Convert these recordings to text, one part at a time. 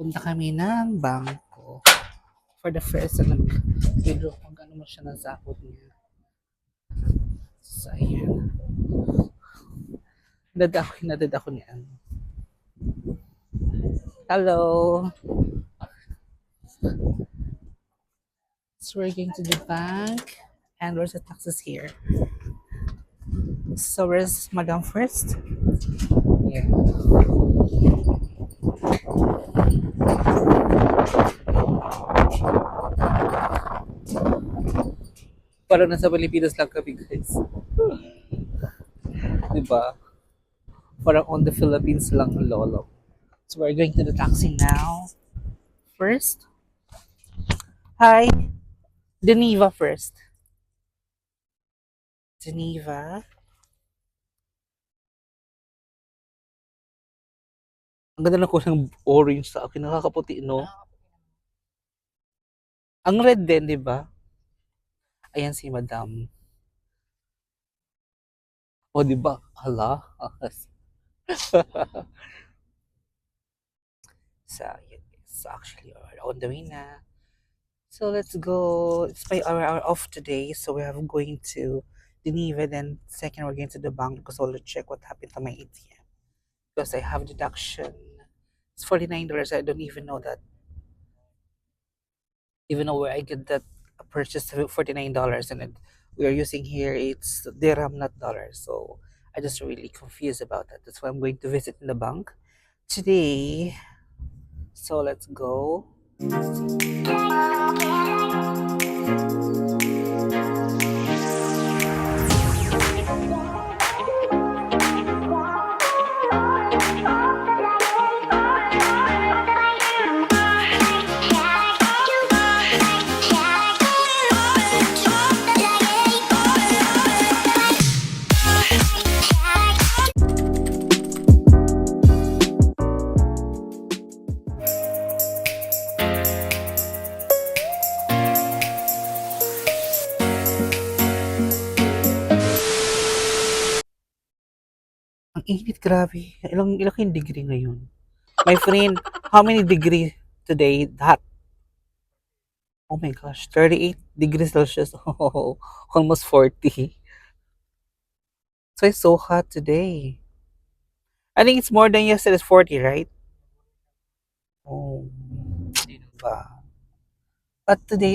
Punta kami ng bangko for the first na nag-withdraw kung ano mo siya ng sahod niya. So, ayan. Nadad ako ni ano. Hello. So, we're going to the bank. And where's the taxes here? So, where's Madam first? Yeah. Parang nasa Pilipinas lang kami, guys. Diba? Parang on the Philippines lang lolo. So, we're going to the taxi now. First. Hi. Geneva first. Geneva. Ang ganda ng kulay ng orange sa akin. Nakakaputi, no? Ang red din, di ba? Ayan si Madam. O, di ba? Hala. So, yun. So, actually, we're on the way na. So, let's go. It's my hour off today. So, we are going to Geneva. Then, second, we're going to the bank because I'll check what happened to my ATM. Because I have deduction. It's $49. I don't even know that. Even know where I get that purchase $49 and we are using here it's dirham not dollars, so I just really confused about that. That's why I'm going to visit in the bank today. So let's go. Ang init, grabe. Ilang yung degree ngayon? My friend, how many degree today? That. Oh my gosh, 38 degrees Celsius. Oh, almost 40. So it's so hot today. I think it's more than yesterday's 40, right? Oh, diba? But today,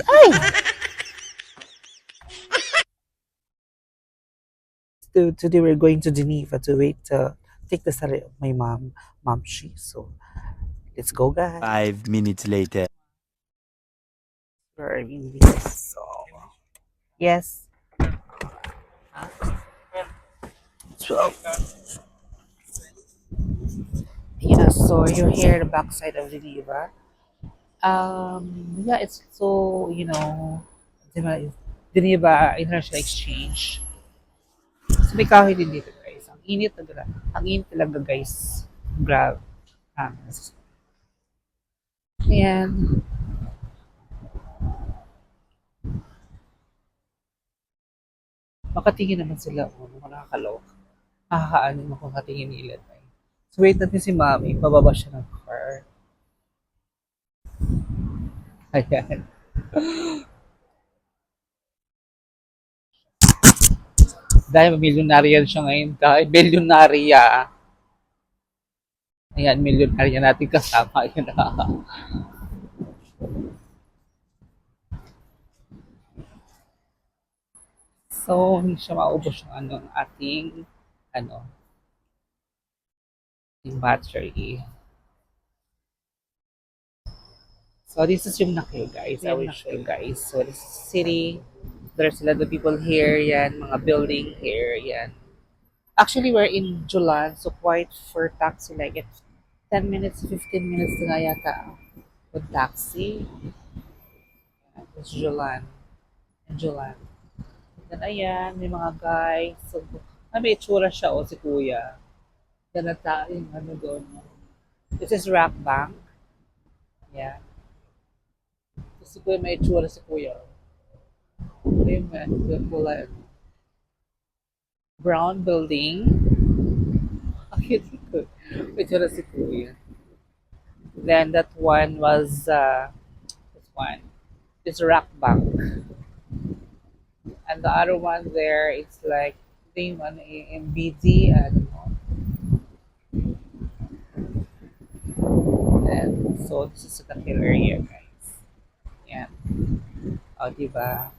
today we're going to Geneva to wait to take the salary of my mom she. So let's go, guys. 5 minutes later. Where are we leaving? So yes. So yeah, so you're here the backside of Geneva. Yeah, it's so Geneva International Exchange. So may kahoy din dito, guys. Ang init talaga. Ang init talaga, guys. Grab. Ayan. Makatingin naman sila. Mga nakakaloka. Nakakaano mo kung katingin nila. So wait natin si Mami. Pababa siya ng car. Ayan. Dahil milyonarya siya ngayon. Dahil milyonarya. Ayan, milyonarya natin kasama. Ayan na. So, hindi siya maubos yung ating yung battery. So, this is yung Nakil, guys. I will show you guys. So, this is city. There's a lot of people here. Yan, mga building here. Yan. Actually, we're in Julan. So, quite for taxi. Like, it's 10 minutes, 15 minutes na nga yata with taxi. It's Julan. In Julan. Then, ayan, may mga guys. So, may itsura siya, si kuya. Yan na yung doon. This is Rock Bank. Yeah. Si kuya, may itsura si kuya. Ayun, may kulay. Brown building. Akit ko. May itsura si kuya. Then that one was this one. This rock bank. And the other one there, it's like same one in BD and so this is the hill area, guys. Yeah. Oh, diba?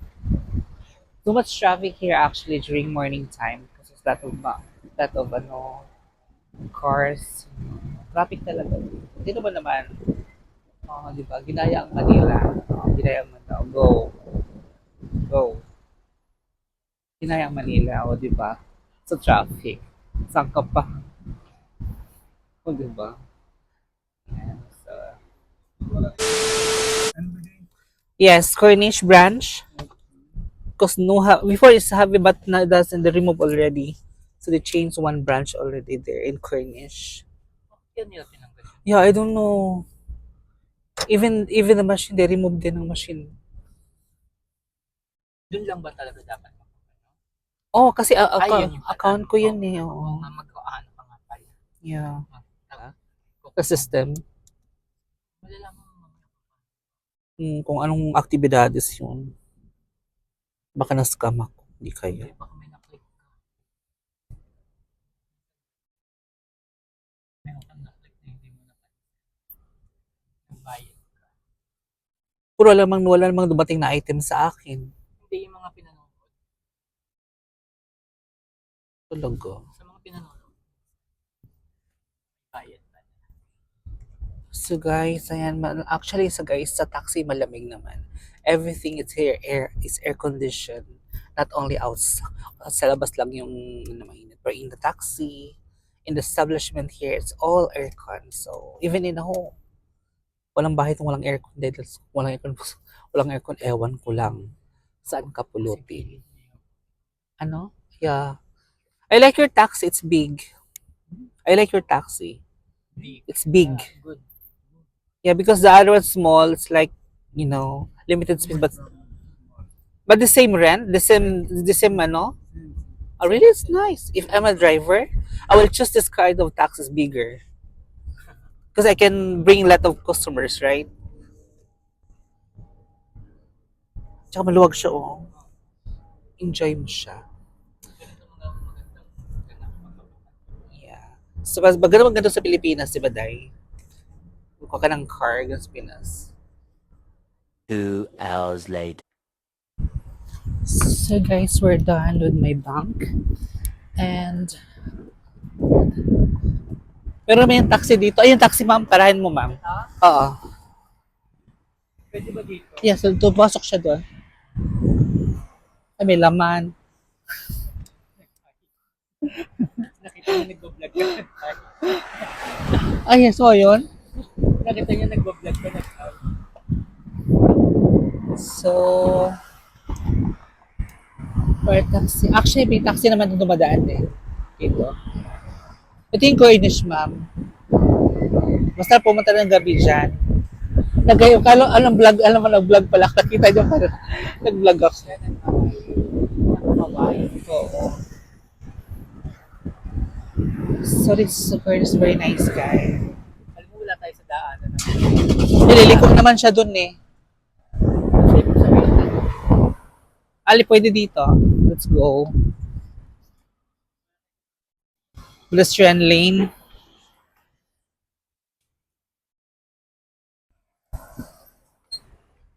Too much traffic here actually during morning time because there's lot of cars. Traffic talaga. Dito ba naman? Oh, di ba? Ginaya ang Manila. Oh, ginaya ang Manila. Go. Go. Ginaya ang Manila. O, di ba? Sa traffic. Saan ka pa? O, di ba? Yan. So, yes, Cornish branch. Because before it's Happy but now that's in the remove already. So they changed one branch already there in Cornish. Yeah, I don't know. Even the machine, they removed din ng machine. Doon lang ba talaga dapat? Oh, kasi Yun yung account ko yun eh. Oo. Oo nga, mag-ano pa nga pala. Yeah. Ah, Sa system. Malalaman mo. Kung anong aktibidades yun. Baka na-scam ako. Hindi kaya. Baka may na-click ka. Meron kang na-click na hindi mo na bayad. Puro wala namang dumating na item sa akin. Hindi yung mga pinanood. Talaga. Sa mga pinanood. Bayad pa. So guys, ayan, actually sa taxi malamig naman. Everything is here is air conditioned. Not only sa labas lang yung mainit, but in the taxi, in the establishment here, it's all aircon. So even in the home, walang bahay kung walang aircon. Dahil walang aircon, ewan ko lang. Saan ka pulutin? Ano? Yeah. I like your taxi, it's big. I like your taxi. It's big. Good. Yeah, because the other one's small, it's like, limited space, but the same rent, the same ano. Oh, really, it's nice. If I'm a driver, I will choose this kind of taxis bigger because I can bring a lot of customers, right? Tsaka maluwag siya, oh. Enjoy mo siya. Yeah. So, maganda sa Pilipinas, di ba, Day? Kuha ka ng car sa Pinas. 2 hours later. So guys, we're done with my bank. And pero may taxi dito. Ayun, taxi ma'am. Parahin mo, ma'am. Oo. Pwede ba dito? Yes, so pasok siya doon. Ay, may laman. Nakita niya nagbo-vlog ka. Ay, so yun. Nakita niya nagbo-vlog ka. So, for taxi. Actually, may taxi naman na dumadaan eh. Dito. Ito yung Cornish, ma'am. Basta pumunta ng gabi dyan. Alam mo, nag-vlog pala. Nakita niyo pa. Nag-vlog ako. Oo. Sorry, Cornish is very nice guy. Alam mo, wala tayo sa daanan. Nililiko naman siya dun eh. Ali, pwede dito. Let's go. Pedestrian lane.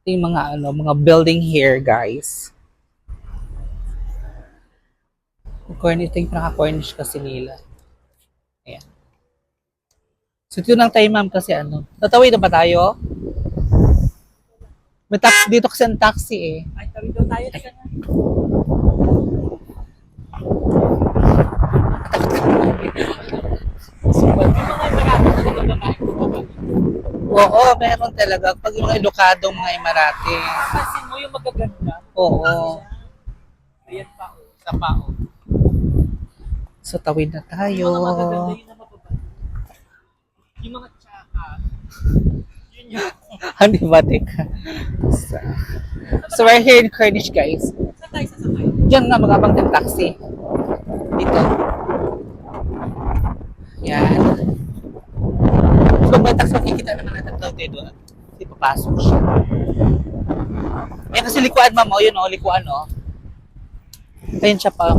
Ito yung mga building here, guys. Cornish, ito yung pinaka-Cornish kasi nila. Ayan. So, ito lang tayo, ma'am, kasi tatawid na ba tayo? May taxi, dito kasi ang taxi eh. Ay, tawid daw tayo. Teka na. Oo, meron talaga. Pag yung mga edukadong mga Emirati. Kasi mo yung magaganda. Oo. Ayan pa o. Sa pa o. So, tawid na tayo. Yung mga magaganda yun na mababa. Yung mga tsaka. Yun yung. Ano ba, teka? So, we're here in Cornish, guys. Saan tayo sasakay? Diyan nga, mag-abang ng taxi. Dito. Yan. So, pagbatak sa kikita naman natin daw dito. Hindi papasok siya. Ayan kasi likuan ma'am, o yun o, likuan o. Ayun siya pa,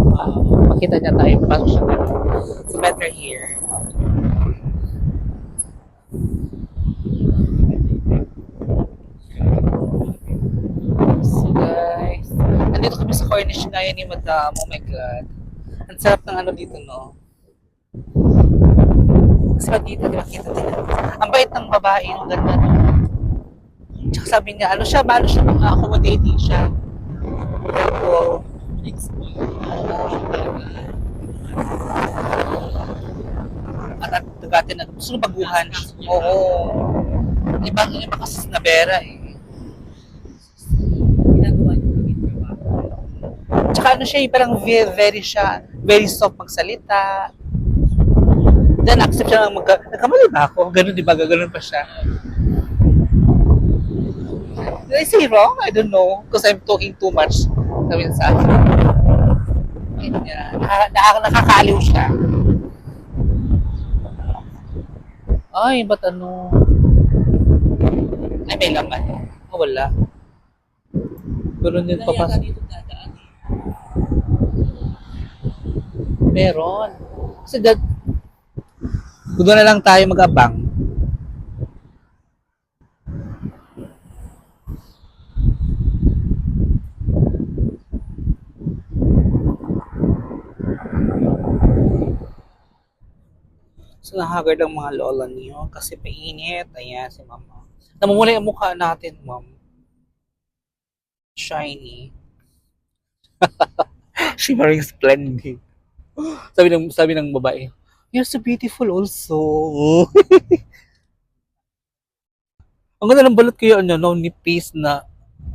makita niya tayo, papasok siya dito. So better here. So guys, nandito kami sa Cornish ngayon ni Madam, oh my god. Ang sarap ng ano dito no. Kasi dito, di ba kita din. Ang bait ng babae, ang ganda no. Tsaka sabi niya, ano siya, accommodating siya. Pero, at tagatin na, gusto na baguhan. Oo. Iba kasi sa Navera eh. Ginagawa niyo kami trabaho. Tsaka ano siya, parang very siya, very soft magsalita. Then accept siya ng nagkamali ba ako? Ganun di ba? Ganun pa siya. Did I say wrong? I don't know. Because I'm talking too much. Sabi niya sa akin. Ganyan. Nakakaliw siya. Ay, ba't ano? Ay, may laman. Oh, wala. Ganun din Wala yata papasok. dito dadaan eh. Meron. Kasi doon na lang tayo mag-abang. So, nahagard ang mga lola niyo kasi mainit. Ayan, si mama. Namumulay ang mukha natin, ma'am. Shiny. Shimmering splendid. Sabi ng babae, you're so beautiful also. Ang ganda ng balot ko yun, no, nipis na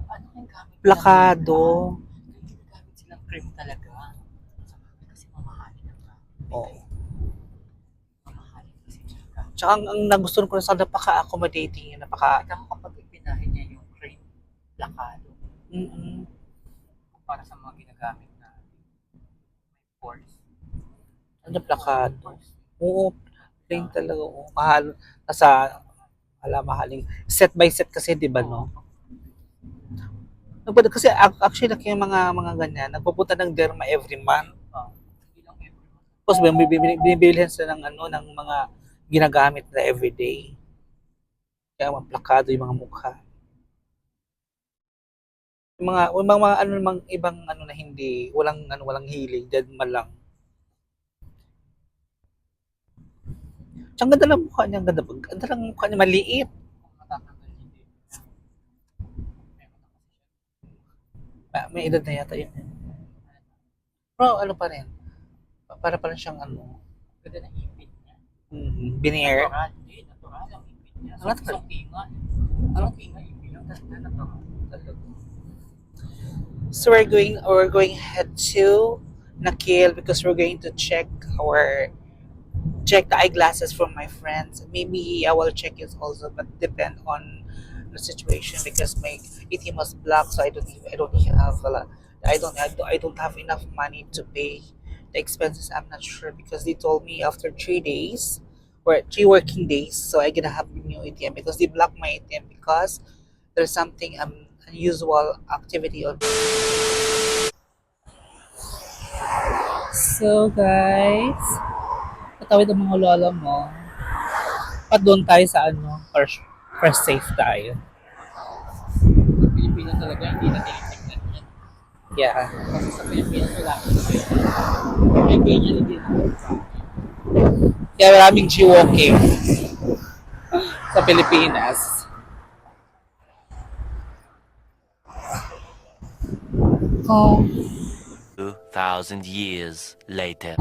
Ano yung gamit? plakado. Gamit silang cream talaga. Kasi mamahalin ang gamit. Oh. Mamahalin kasi tsaka. Tsaka ang nagustuhan ko na sa napaka-accommodating, Kita mo kapag ipinahin niya yung cream lakado Mm-mm. para sa mga ginagamit na may pores. Ano plakado? Oo, plain talaga. Oo. Mahal. Nasa, mahaling. Set by set kasi, di ba, no? Kasi actually, yung mga ganyan, nagpupunta ng derma every month. Hindi lang everyone. Tapos, binibilihan sila ng, ano, ng mga ginagamit na everyday. Kaya mga plakado yung mga mukha. Yung mga ano namang ibang ano na hindi, walang hilig, dead man lang. Ang ganda ng mukha niya, ang ganda ng mukha niya, maliit. Kung matatanggal niya din. May edad na yata yun. Pero ano pa rin, para pa rin siyang ano, Ganda ng ipin niya. veneer. Natural. Hindi, natural ang ipin niya. Ang natural? Isang pinga. Ang pinga ipin lang. Ganda natural. So we're going head to Nakil because we're going to check the eyeglasses from my friends. Maybe I will check it also, but depend on the situation because my ATM was blocked, so I don't have a lot. I don't have enough money to pay the expenses. I'm not sure because they told me after 3 days or 3 working days, so I gonna have a new ATM because they blocked my ATM because there's something unusual activity on. So guys, patawid ang mga lola mo. At doon tayo sa ano, for safe tayo. Sa Pilipinas talaga, hindi na tinitignan yan. Yeah. Kasi sa Pilipinas, wala ko sa may ganyan din. Kaya maraming G-walking sa Pilipinas. Oh. 2,000 years later.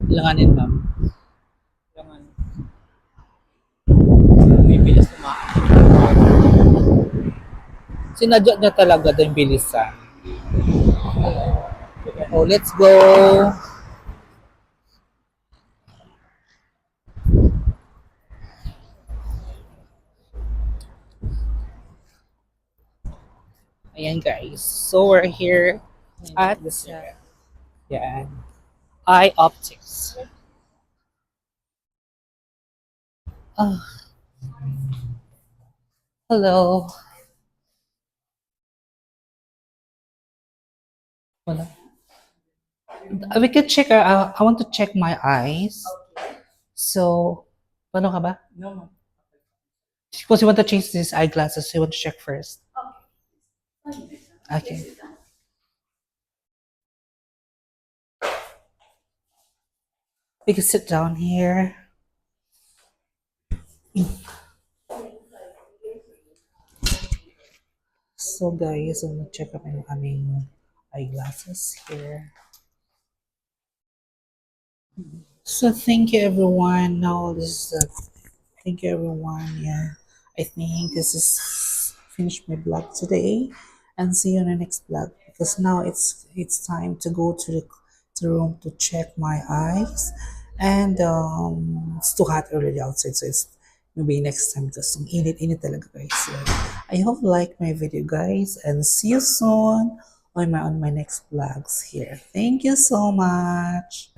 Langanin, ma'am. Kailangan may bilis tumaan. Sinadya niya talaga din bilisan. Oh, let's go. Ayan guys. So we're here at yan, Eye Optics. Oh, hello. Wala. We can check. I want to check my eyes. So, paano ka ba? No. Because you want to change these eyeglasses, so you want to check first. Okay. We can sit down here. So guys, I'm gonna check up yung aming eyeglasses here. So thank you everyone. Now this is thank you everyone. Yeah, I think this is finished my vlog today, and see you in the next vlog because now it's time to go to the room to check my eyes, and it's too hot already outside, so it's maybe next time because ang init talaga guys. So, I hope you like my video guys, and see you soon on my next vlogs here. Thank you so much.